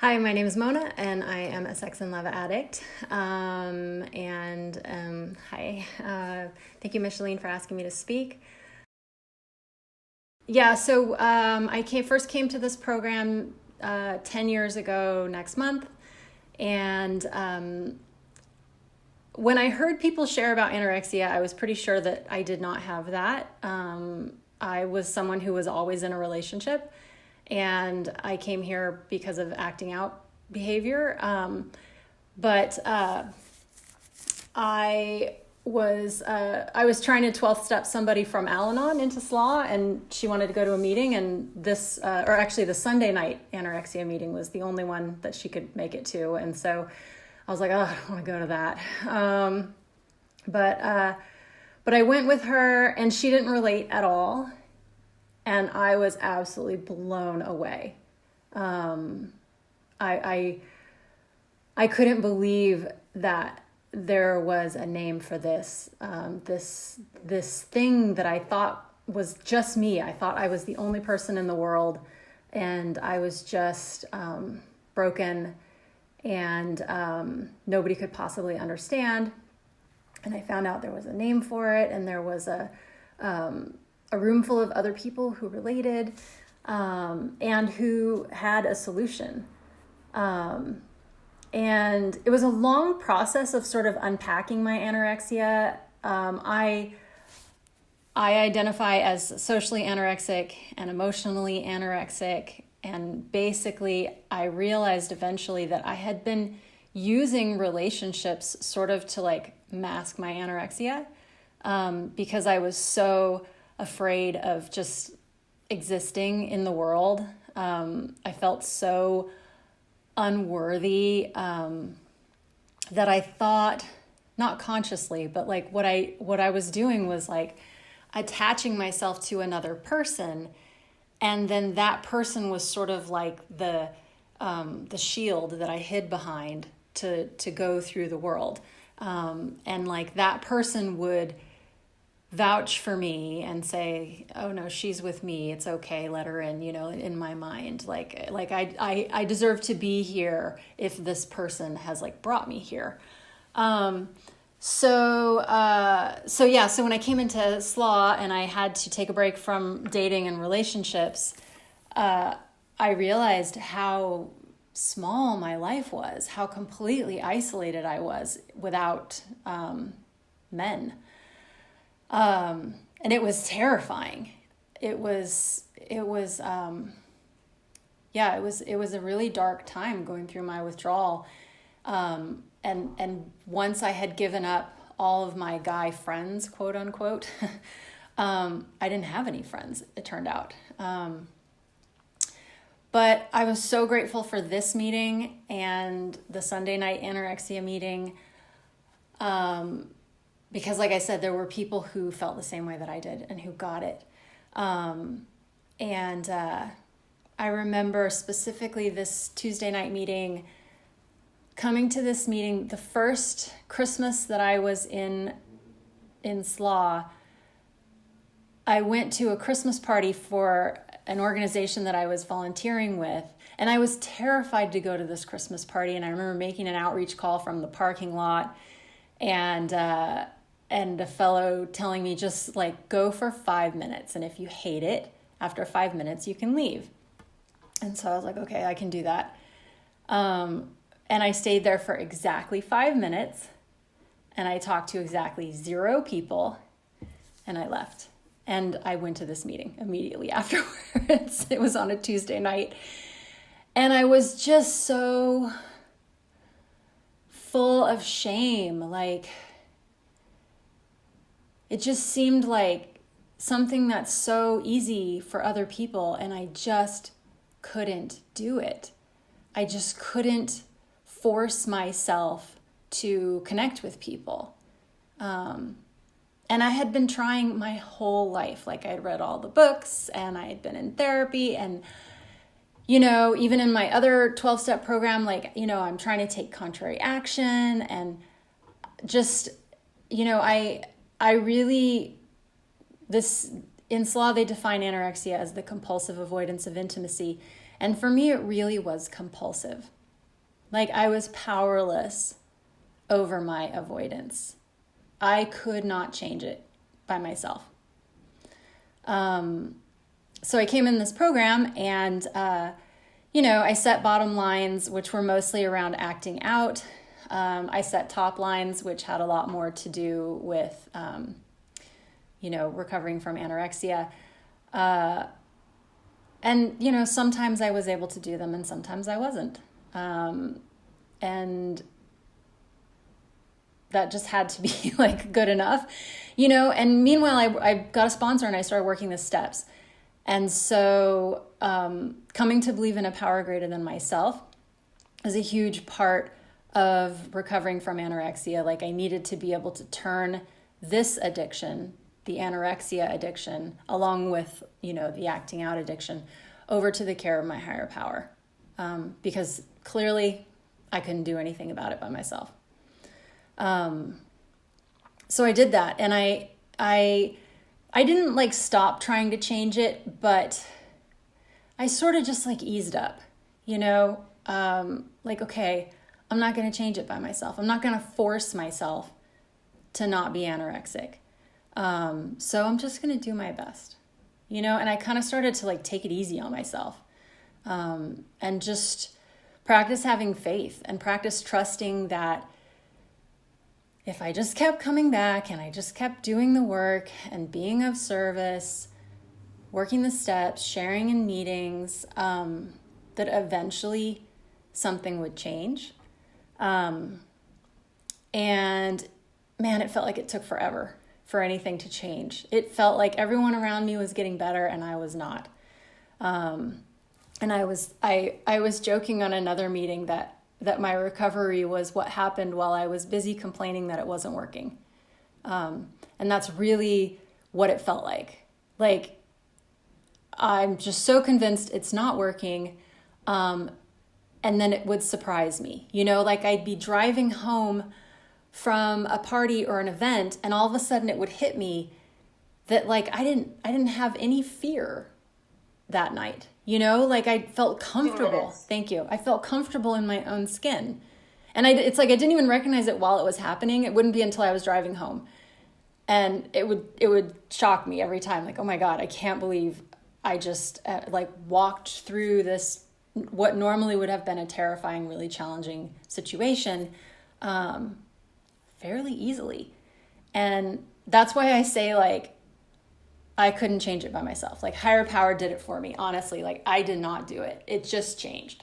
Hi, my name is Mona, and I am a sex and love addict. Hi. Thank you, Micheline, for asking me to speak. Yeah, so first came to this program 10 years ago next month. And when I heard people share about anorexia, I was pretty sure that I did not have that. I was someone who was always in a relationship. And I came here because of acting out behavior. But I was trying to 12th step somebody from Al-Anon into S.L.A.A, and she wanted to go to a meeting, and the Sunday night anorexia meeting was the only one that she could make it to. And so I was like, oh, I don't want to go to that. But I went with her, and she didn't relate at all. And I was absolutely blown away. I couldn't believe that there was a name for this, this thing that I thought was just me. I thought I was the only person in the world, and I was just broken, and nobody could possibly understand. And I found out there was a name for it, and there was a room full of other people who related and who had a solution. And it was a long process of sort of unpacking my anorexia. I identify as socially anorexic and emotionally anorexic. And basically, I realized eventually that I had been using relationships sort of to like mask my anorexia because I was so afraid of just existing in the world. I felt so unworthy that I thought, not consciously, but like what I was doing was like attaching myself to another person, and then that person was sort of like the shield that I hid behind to go through the world, and like that person would vouch for me and say, oh no, she's with me, it's okay, let her in, in my mind, like I deserve to be here if this person has like brought me here. So when I came into S.L.A.A and I had to take a break from dating and relationships, I realized how small my life was, how completely isolated I was without men. And it was terrifying. It was a really dark time going through my withdrawal. And once I had given up all of my guy friends, quote unquote, I didn't have any friends, it turned out. But I was so grateful for this meeting and the Sunday night anorexia meeting. Because like I said, there were people who felt the same way that I did and who got it. I remember specifically this Tuesday night meeting, coming to this meeting, the first Christmas that I was in S.L.A.A, I went to a Christmas party for an organization that I was volunteering with. And I was terrified to go to this Christmas party. And I remember making an outreach call from the parking lot, and a fellow telling me, just like, go for 5 minutes. And if you hate it, after 5 minutes, you can leave. And so I was like, okay, I can do that. And I stayed there for exactly 5 minutes, and I talked to exactly 0 people, and I left. And I went to this meeting immediately afterwards. It was on a Tuesday night. And I was just so full of shame. Like, it just seemed like something that's so easy for other people, and I just couldn't do it. I just couldn't force myself to connect with people. And I had been trying my whole life. Like, I had read all the books, and I had been in therapy, and even in my other 12-step program, I'm trying to take contrary action, and just, I really, in S.L.A.A, they define anorexia as the compulsive avoidance of intimacy. And for me, it really was compulsive. Like I was powerless over my avoidance. I could not change it by myself. So I came in this program and, I set bottom lines, which were mostly around acting out. I set top lines, which had a lot more to do with, recovering from anorexia. And sometimes I was able to do them and sometimes I wasn't. And that just had to be like good enough, and meanwhile I got a sponsor and I started working the steps. And so coming to believe in a power greater than myself is a huge part of recovering from anorexia. Like I needed to be able to turn this addiction, the anorexia addiction, along with, the acting out addiction, over to the care of my higher power. Because clearly I couldn't do anything about it by myself. So I did that, and I didn't like stop trying to change it, but I sort of just like eased up, like, okay, I'm not going to change it by myself. I'm not going to force myself to not be anorexic. So I'm just going to do my best, and I kind of started to like take it easy on myself, and just practice having faith and practice trusting that if I just kept coming back and I just kept doing the work and being of service, working the steps, sharing in meetings, that eventually something would change. And man, it felt like it took forever for anything to change. It felt like everyone around me was getting better and I was not. And I was joking on another meeting that my recovery was what happened while I was busy complaining that it wasn't working. And that's really what it felt like. Like, I'm just so convinced it's not working. And then it would surprise me, like I'd be driving home from a party or an event and all of a sudden it would hit me that like, I didn't have any fear that night. Like I felt comfortable. Thank you. I felt comfortable in my own skin. And it's like I didn't even recognize it while it was happening. It wouldn't be until I was driving home. And it would shock me every time. Like, oh my God, I can't believe I just walked through this, what normally would have been a terrifying, really challenging situation, fairly easily. And that's why I say like, I couldn't change it by myself. Like higher power did it for me. Honestly, like I did not do it. It just changed.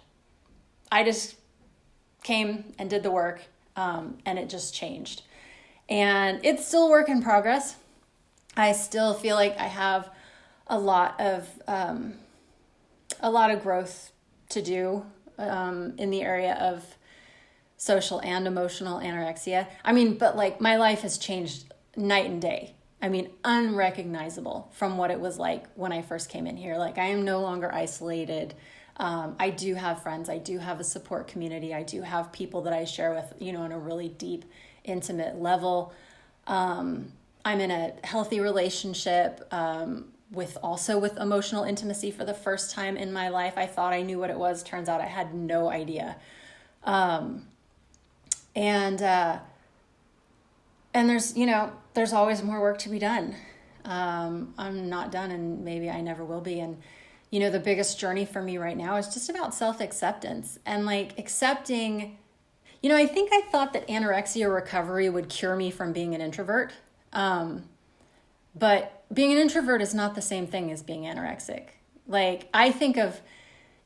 I just came and did the work, and it just changed. And it's still a work in progress. I still feel like I have a lot of growth to do in the area of social and emotional anorexia. I mean, but like my life has changed night and day. I mean, unrecognizable from what it was like when I first came in here. Like I am no longer isolated. I do have friends. I do have a support community. I do have people that I share with, on a really deep, intimate level. I'm in a healthy relationship with emotional intimacy for the first time in my life. I thought I knew what it was. Turns out I had no idea. And there's always more work to be done. I'm not done and maybe I never will be. And, the biggest journey for me right now is just about self-acceptance and like accepting, I think I thought that anorexia recovery would cure me from being an introvert. But being an introvert is not the same thing as being anorexic. Like I think of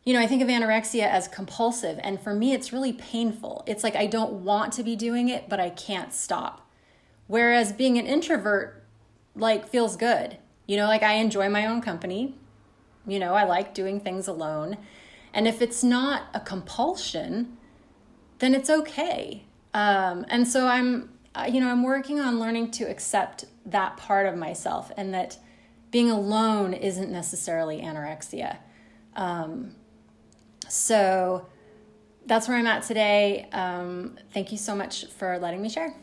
anorexia as compulsive. And for me, it's really painful. It's like, I don't want to be doing it, but I can't stop. Whereas being an introvert, like, feels good. Like I enjoy my own company. I like doing things alone. And if it's not a compulsion, then it's okay. And so I'm working on learning to accept that part of myself and that being alone isn't necessarily anorexia. So that's where I'm at today. Thank you so much for letting me share.